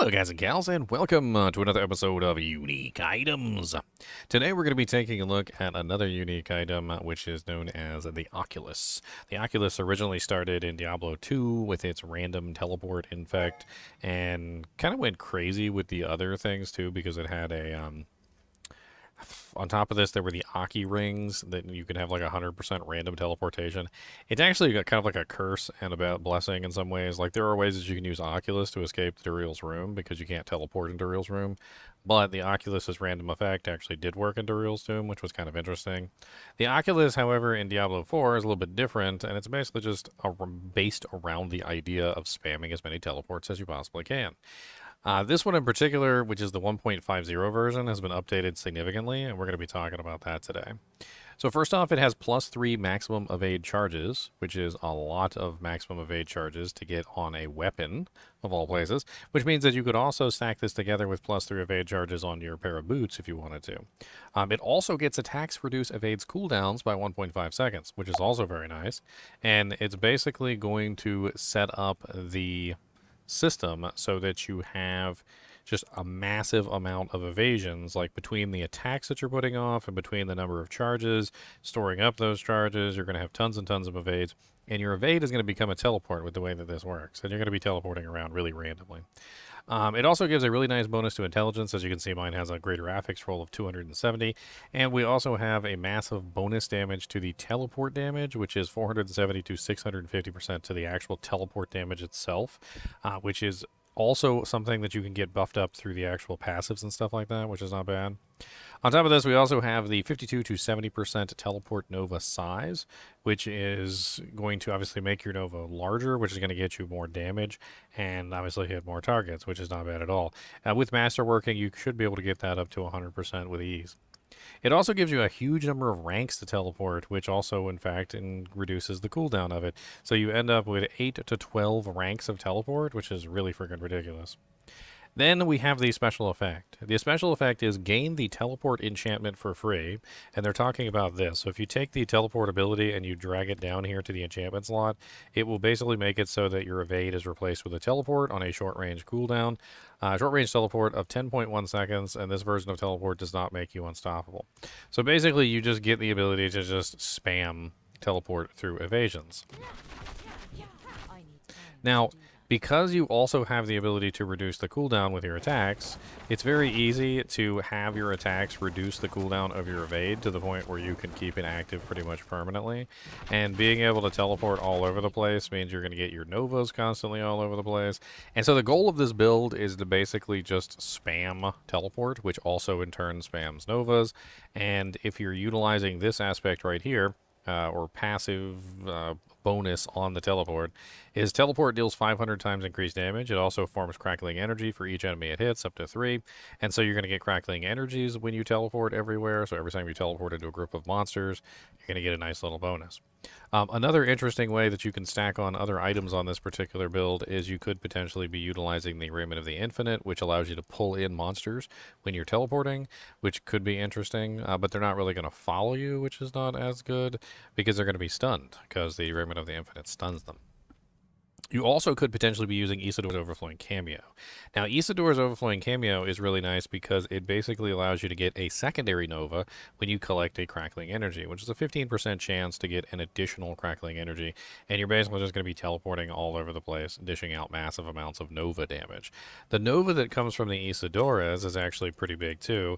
Hello guys and gals, and welcome to another episode of Unique Items. Today we're going to be taking a look at another unique item, which is known as the Oculus. The Oculus originally started in Diablo 2 with its random teleport infect, and kind of went crazy with the other things too, because it had a on top of this, there were the Aki rings that you could have like 100% random teleportation. It's actually got kind of like a curse and a blessing in some ways. Like, there are ways that you can use Oculus to escape Duriel's room because you can't teleport into Duriel's room. But the Oculus's random effect actually did work in Duriel's tomb, which was kind of interesting. The Oculus, however, in Diablo 4 is a little bit different, and it's basically just based around the idea of spamming as many teleports as you possibly can. This one in particular, which is the 1.5.0 version, has been updated significantly, and we're going to be talking about that today. So first off, it has +3 maximum evade charges, which is a lot of maximum evade charges to get on a weapon, of all places, which means that you could also stack this together with +3 evade charges on your pair of boots if you wanted to. It also gets attacks reduce evades cooldowns by 1.5 seconds, which is also very nice, and it's basically going to set up the system so that you have just a massive amount of evasions, like between the attacks that you're putting off and between the number of charges, storing up those charges. You're going to have tons and tons of evades, and your evade is going to become a teleport with the way that this works, and you're going to be teleporting around really randomly. It also gives a really nice bonus to intelligence. As you can see, mine has a greater affix roll of 270, and we also have a massive bonus damage to the teleport damage, which is 470 to 650% to the actual teleport damage itself, which is also something that you can get buffed up through the actual passives and stuff like that, which is not bad. On top of this, we also have the 52 to 70% teleport Nova size, which is going to obviously make your Nova larger, which is going to get you more damage and obviously hit more targets, which is not bad at all. With Masterworking, you should be able to get that up to 100% with ease. It also gives you a huge number of ranks to teleport, which also, in fact, reduces the cooldown of it. So you end up with 8 to 12 ranks of teleport, which is really freaking ridiculous. Then we have the special effect. The special effect is gain the teleport enchantment for free, and they're talking about this. So if you take the teleport ability and you drag it down here to the enchantment slot, it will basically make it so that your evade is replaced with a teleport on a short-range cooldown. Short-range teleport of 10.1 seconds, and this version of teleport does not make you unstoppable. So basically, you just get the ability to just spam teleport through evasions. Now, because you also have the ability to reduce the cooldown with your attacks, it's very easy to have your attacks reduce the cooldown of your evade to the point where you can keep it active pretty much permanently. And being able to teleport all over the place means you're going to get your Novas constantly all over the place. And so the goal of this build is to basically just spam teleport, which also in turn spams Novas. And if you're utilizing this aspect right here, or passive bonus on the teleport, is teleport deals 500 times increased damage. It also forms crackling energy for each enemy it hits, up to 3. And so you're going to get crackling energies when you teleport everywhere. So every time you teleport into a group of monsters, you're going to get a nice little bonus. Another interesting way that you can stack on other items on this particular build is you could potentially be utilizing the Raiment of the Infinite, which allows you to pull in monsters when you're teleporting, which could be interesting, but they're not really going to follow you, which is not as good, because they're going to be stunned, because the Raiment of the Infinite stuns them. You also could potentially be using Isidor's Overflowing Cameo. Now, Isidor's Overflowing Cameo is really nice because it basically allows you to get a secondary Nova when you collect a Crackling Energy, which is a 15% chance to get an additional Crackling Energy, and you're basically just going to be teleporting all over the place, dishing out massive amounts of Nova damage. The Nova that comes from the Isidor's is actually pretty big too,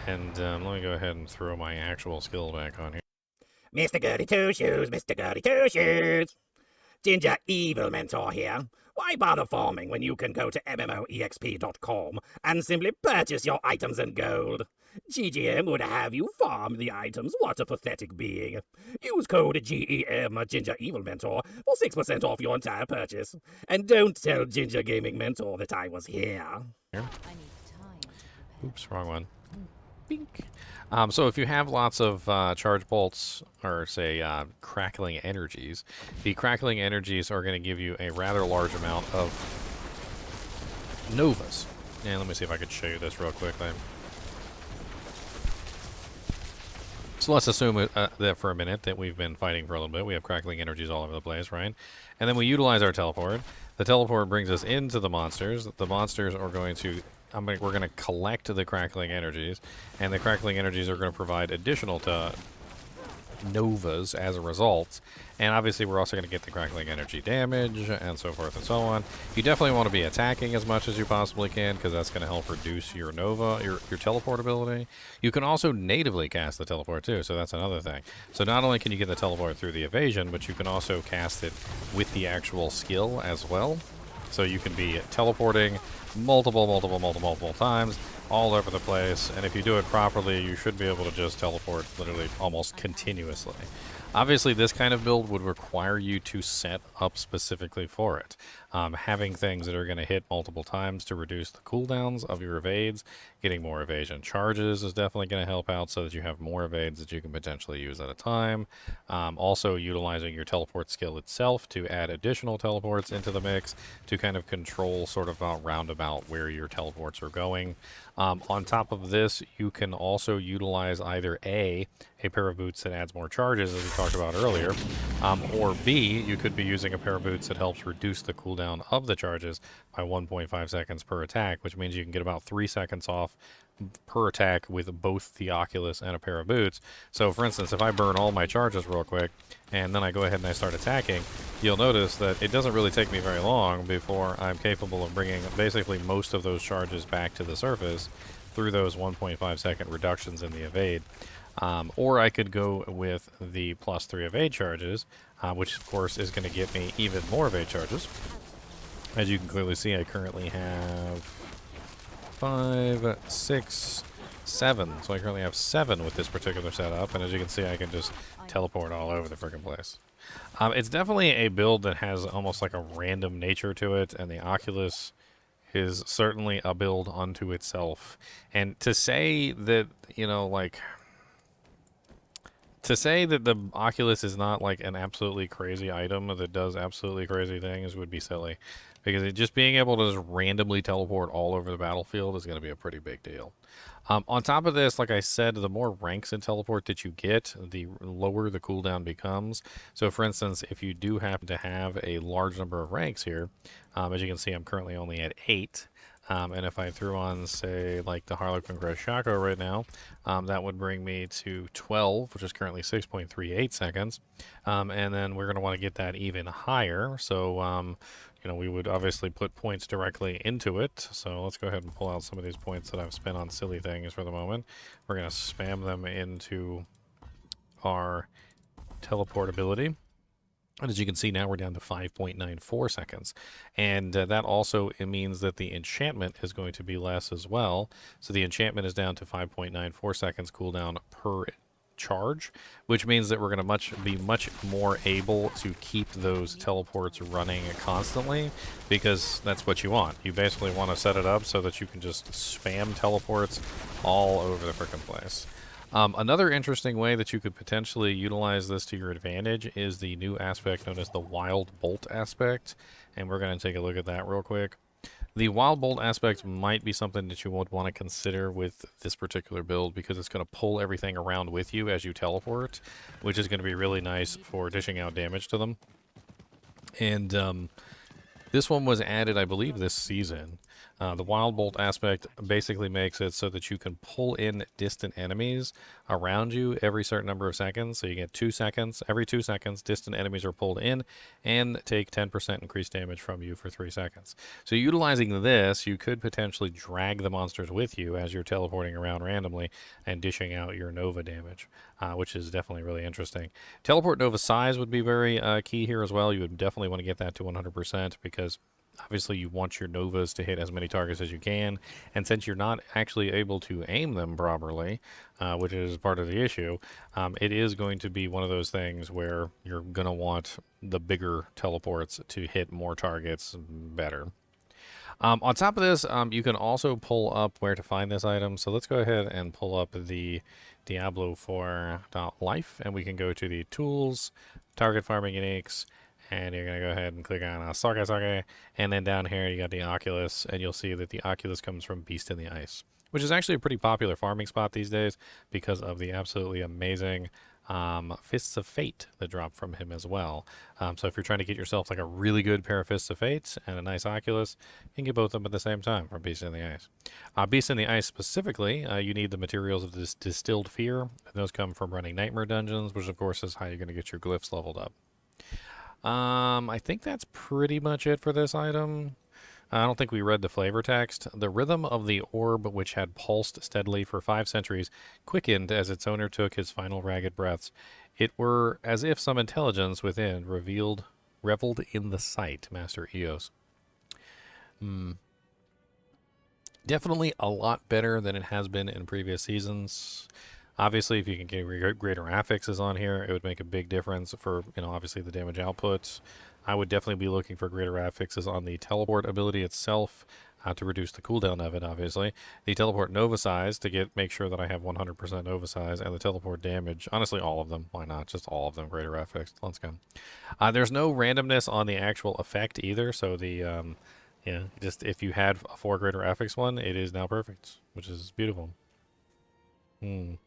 and let me go ahead and throw my actual skill back on here. Mr. Goody Two Shoes, Mr. Goody Two Shoes. Ginger Evil Mentor here. Why bother farming when you can go to MMOEXP.com and simply purchase your items in gold? GGM would have you farm the items. What a pathetic being. Use code GEM Ginger Evil Mentor for 6% off your entire purchase. And don't tell Ginger Gaming Mentor that I was here. Oops, wrong one. Bink. So if you have lots of charge bolts, or say crackling energies, the crackling energies are going to give you a rather large amount of Novas. And let me see if I could show you this real quickly. So let's assume that for a minute that we've been fighting for a little bit. We have crackling energies all over the place, right? And then we utilize our teleport. The teleport brings us into the monsters. The monsters are going to we're going to collect the crackling energies, and the crackling energies are going to provide additional novas as a result. And obviously we're also going to get the crackling energy damage and so forth and so on. You definitely want to be attacking as much as you possibly can, because that's going to help reduce your nova, your teleport ability. You can also natively cast the teleport too, so that's another thing. So not only can you get the teleport through the evasion, but you can also cast it with the actual skill as well. So you can be teleporting multiple times all over the place, and if you do it properly, you should be able to just teleport literally almost continuously. Obviously, this kind of build would require you to set up specifically for it. Having things that are going to hit multiple times to reduce the cooldowns of your evades, getting more evasion charges is definitely going to help out so that you have more evades that you can potentially use at a time. Also, utilizing your teleport skill itself to add additional teleports into the mix to kind of control sort of roundabout where your teleports are going. On top of this, you can also utilize either A, a pair of boots that adds more charges, as we talked about earlier, or B, you could be using a pair of boots that helps reduce the cooldown of the charges by 1.5 seconds per attack, which means you can get about 3 seconds off per attack with both the Oculus and a pair of boots. So for instance, if I burn all my charges real quick and then I go ahead and I start attacking, you'll notice that it doesn't really take me very long before I'm capable of bringing basically most of those charges back to the surface through those 1.5 second reductions in the evade. Or I could go with the +3 evade charges, which of course is going to get me even more evade charges. As you can clearly see, I currently have 5, 6, 7. So I currently have 7 with this particular setup, and as you can see, I can just teleport all over the freaking place. It's definitely a build that has almost like a random nature to it, and the Oculus is certainly a build unto itself. And to say that, you know, like, to say that the Oculus is not like an absolutely crazy item that does absolutely crazy things would be silly. Because just being able to just randomly teleport all over the battlefield is going to be a pretty big deal. On top of this, like I said, the more ranks in teleport that you get, the lower the cooldown becomes. So for instance, if you do happen to have a large number of ranks here, as you can see, I'm currently only at 8. And if I threw on, say, like the Harlequin Crest Shaco right now, that would bring me to 12, which is currently 6.38 seconds. And then we're going to want to get that even higher. So, you know, we would obviously put points directly into it. So let's go ahead and pull out some of these points that I've spent on silly things for the moment. We're going to spam them into our teleportability. And as you can see, now we're down to 5.94 seconds. And that also it means that the enchantment is going to be less as well. So the enchantment is down to 5.94 seconds cooldown per charge, which means that we're going to be much more able to keep those teleports running constantly, because that's what you want. You basically want to set it up so that you can just spam teleports all over the frickin' place. Another interesting way that you could potentially utilize this to your advantage is the new aspect known as the Wild Bolt aspect, and we're going to take a look at that real quick. The Wild Bolt aspect might be something that you would want to consider with this particular build, because it's going to pull everything around with you as you teleport, which is going to be really nice for dishing out damage to them. And this one was added, I believe, this season. The Wild Bolt aspect basically makes it so that you can pull in distant enemies around you every certain number of seconds. So you get 2 seconds. Every 2 seconds, distant enemies are pulled in and take 10% increased damage from you for 3 seconds. So utilizing this, you could potentially drag the monsters with you as you're teleporting around randomly and dishing out your Nova damage, which is definitely really interesting. Teleport Nova size would be very key here as well. You would definitely want to get that to 100%, because obviously you want your Novas to hit as many targets as you can, and since you're not actually able to aim them properly, which is part of the issue, it is going to be one of those things where you're going to want the bigger teleports to hit more targets better. On top of this, you can also pull up where to find this item. So let's go ahead and pull up the Diablo 4 life, and we can go to the tools, target farming uniques, and you're going to go ahead and click on Sorc, and then down here you got the Oculus, and you'll see that the Oculus comes from Beast in the Ice, which is actually a pretty popular farming spot these days because of the absolutely amazing Fists of Fate that drop from him as well. So if you're trying to get yourself like a really good pair of Fists of Fate and a nice Oculus, you can get both of them at the same time from Beast in the Ice. Beast in the Ice specifically, you need the materials of this Distilled Fear. And those come from running Nightmare Dungeons, which of course is how you're going to get your glyphs leveled up. I think that's pretty much it for this item. I don't think we read the flavor text. The rhythm of the orb, which had pulsed steadily for 5 centuries, quickened as its owner took his final ragged breaths. It were as if some intelligence within reveled in the sight, Master Eos. Definitely a lot better than it has been in previous seasons. Obviously, if you can get greater affixes on here, it would make a big difference for, obviously the damage output. I would definitely be looking for greater affixes on the teleport ability itself to reduce the cooldown of it, obviously. The teleport Nova Size to make sure that I have 100% Nova Size, and the teleport damage. Honestly, all of them. Why not? Just all of them greater affix. Let's go. There's no randomness on the actual effect either, so just if you had a 4 greater affix one, it is now perfect, which is beautiful. I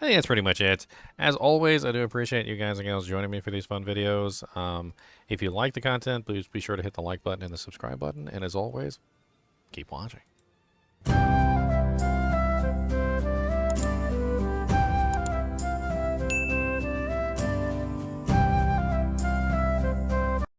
think that's pretty much it. As always, I do appreciate you guys and gals joining me for these fun videos. If you like the content, please be sure to hit the like button and the subscribe button. And as always, keep watching.